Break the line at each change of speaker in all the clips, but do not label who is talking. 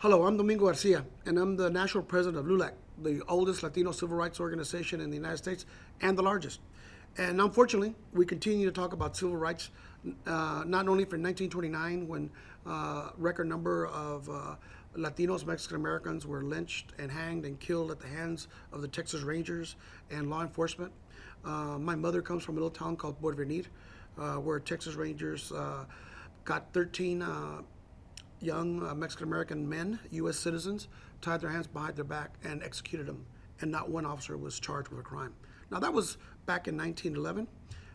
Hello, I'm Domingo Garcia, and I'm the national president of LULAC, the oldest Latino civil rights organization in the United States and the largest. And unfortunately, we continue to talk about civil rights, not only for 1929, when record number of Latinos, Mexican Americans were lynched and hanged and killed at the hands of the Texas Rangers and law enforcement. My mother comes from a little town called Porvenir, where Texas Rangers got 13 young Mexican American men, U.S. citizens, tied their hands behind their back and executed them, and not one officer was charged with a crime. Now that was back in 1911.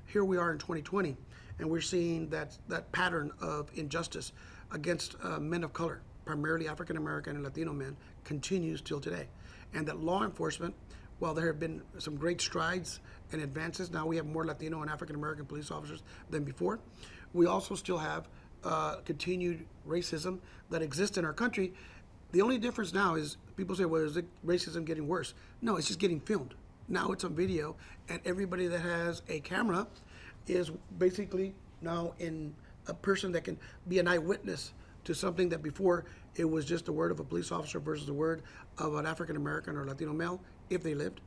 Here we are in 2020, and we're seeing that pattern of injustice against men of color, primarily African American and Latino men, continues till today. And that law enforcement, while there have been some great strides and advances, now we have more Latino and African American police officers than before, we also still have continued racism that exists in our country. The only difference now is people say, well, is racism getting worse? No, it's just getting filmed. Now it's on video, and everybody that has a camera is basically now in a person that can be an eyewitness to something that before it was just the word of a police officer versus the word of an African American or Latino male, if they lived.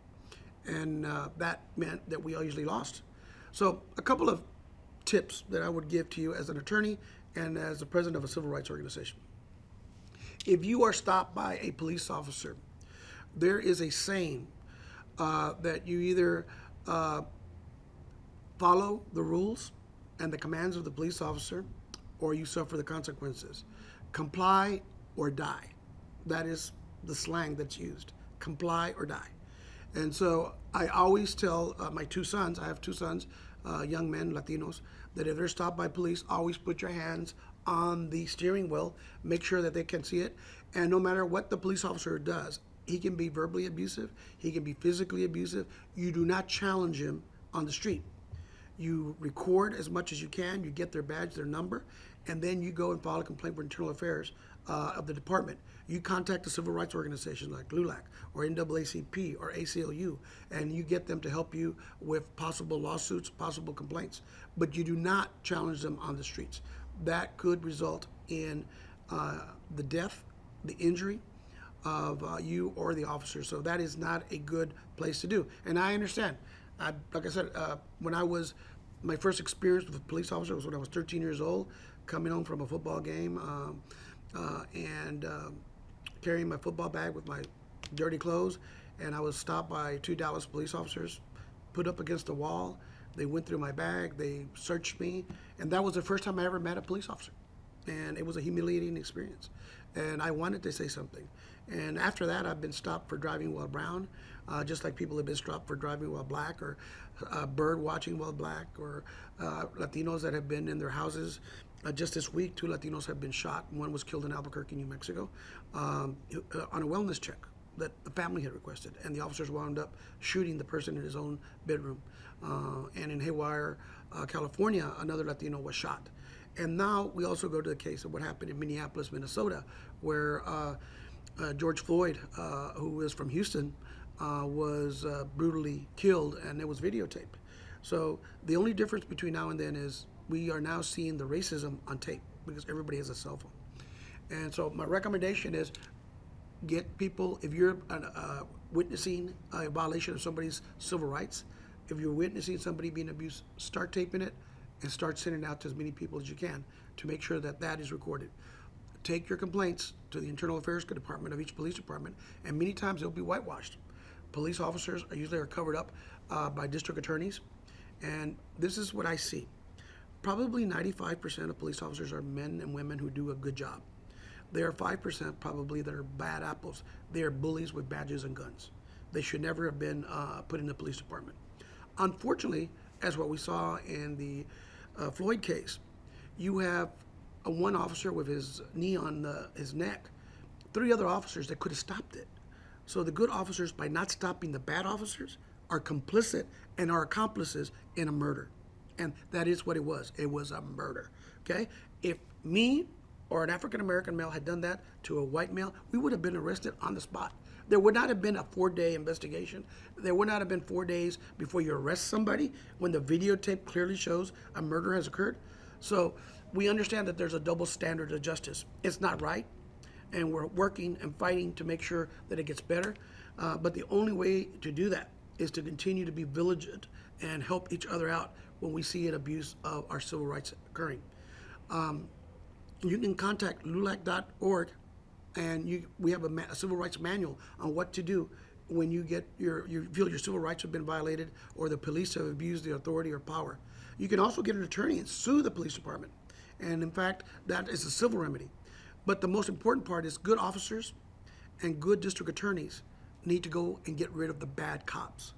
And that meant that we usually lost. So a couple of tips that I would give to you as an attorney and as the president of a civil rights organization. If you are stopped by a police officer, there is a saying that you either follow the rules and the commands of the police officer, or you suffer the consequences. Comply or die. That is the slang that's used. Comply or die. And so I always tell my two sons, I have two sons, young men, Latinos, that if they're stopped by police, always put your hands on the steering wheel, make sure that they can see it, and no matter what the police officer does, he can be verbally abusive, he can be physically abusive, you do not challenge him on the street. You record as much as you can, you get their badge, their number, and then you go and file a complaint for internal affairs of the department. You contact a civil rights organization like LULAC or NAACP or ACLU, and you get them to help you with possible lawsuits, possible complaints. But you do not challenge them on the streets. That could result in the death, the injury of you or the officer. So that is not a good place to do. And I understand. Like I said, when I was, my first experience with a police officer was when I was 13 years old, coming home from a football game and carrying my football bag with my dirty clothes, and I was stopped by two Dallas police officers, put up against the wall. They went through my bag, they searched me, and that was the first time I ever met a police officer. And it was a humiliating experience. And I wanted to say something. And after that, I've been stopped for driving while brown, just like people have been stopped for driving while black, or bird watching while black, or Latinos that have been in their houses. Just this week, two Latinos have been shot. One was killed in Albuquerque, New Mexico, on a wellness check that the family had requested. And the officers wound up shooting the person in his own bedroom. And in Haywire, California, another Latino was shot. And now we also go to the case of what happened in Minneapolis, Minnesota, where George Floyd, who is from Houston, was brutally killed, and it was videotaped. So the only difference between now and then is we are now seeing the racism on tape because everybody has a cell phone. And so my recommendation is get people, if you're witnessing a violation of somebody's civil rights, if you're witnessing somebody being abused, start taping it and start sending it out to as many people as you can to make sure that that is recorded. Take your complaints to the Internal Affairs Department of each police department, and many times they'll be whitewashed. Police officers are usually covered up by district attorneys, and this is what I see. Probably 95% of police officers are men and women who do a good job. There are 5% probably that are bad apples. They are bullies with badges and guns. They should never have been put in the police department. Unfortunately, as what we saw in the Floyd case, you have one officer with his knee on his neck, three other officers that could have stopped it. So the good officers, by not stopping the bad officers, are complicit and are accomplices in a murder. And that is what it was. It was a murder, okay? If me or an African-American male had done that to a white male, we would have been arrested on the spot. There would not have been a 4-day investigation. There would not have been 4 days before you arrest somebody when the videotape clearly shows a murder has occurred. So we understand that there's a double standard of justice. It's not right. and we're working and fighting to make sure that it gets better. But the only way to do that is to continue to be vigilant and help each other out when we see an abuse of our civil rights occurring. You can contact LULAC.org, and we have a civil rights manual on what to do when you feel your civil rights have been violated or the police have abused the authority or power. You can also get an attorney and sue the police department. And in fact, that is a civil remedy. But the most important part is good officers and good district attorneys need to go and get rid of the bad cops.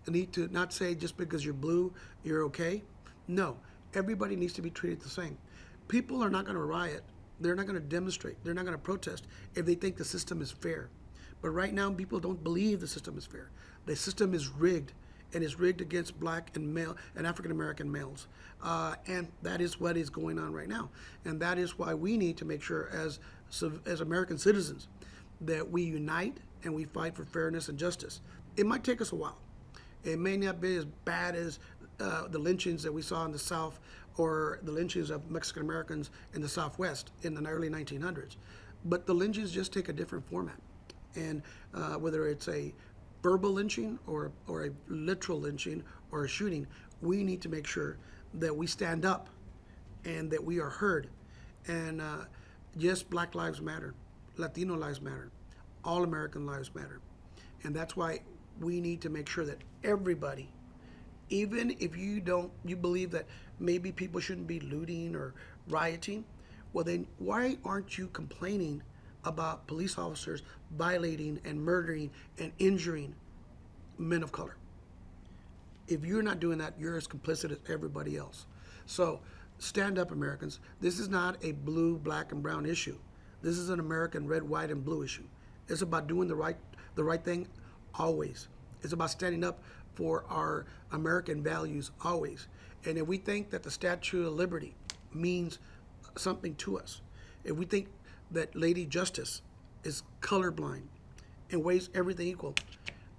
They need to not say just because you're blue, you're okay. No, everybody needs to be treated the same. People are not going to riot. They're not going to demonstrate. They're not going to protest if they think the system is fair. But right now, people don't believe the system is fair. The system is rigged, and it's rigged against black and male and African American males. And that is what is going on right now. And that is why we need to make sure as American citizens that we unite and we fight for fairness and justice. It might take us a while. It may not be as bad as the lynchings that we saw in the South or the lynchings of Mexican Americans in the Southwest in the early 1900s. But the lynchings just take a different format. And whether it's a verbal lynching or a literal lynching or a shooting, we need to make sure that we stand up and that we are heard. And yes, Black lives matter, Latino lives matter, all American lives matter. And that's why we need to make sure that everybody, even if you believe that maybe people shouldn't be looting or rioting, well then why aren't you complaining about police officers violating and murdering and injuring men of color? If you're not doing that, you're as complicit as everybody else. So stand up, Americans. This is not a blue, black, and brown issue. This is an American red, white, and blue issue. It's about doing the right thing always. It's about standing up for our American values always. And if we think that the Statue of Liberty means something to us, if we think that Lady Justice is colorblind and weighs everything equal,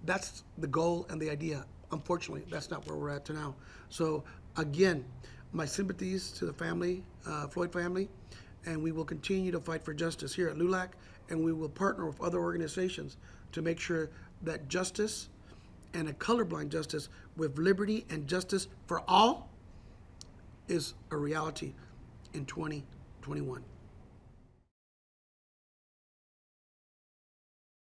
that's the goal and the idea. Unfortunately, that's not where we're at to now. So again, my sympathies to the family, Floyd family, and we will continue to fight for justice here at LULAC, and we will partner with other organizations to make sure that justice and a colorblind justice with liberty and justice for all is a reality in 2021.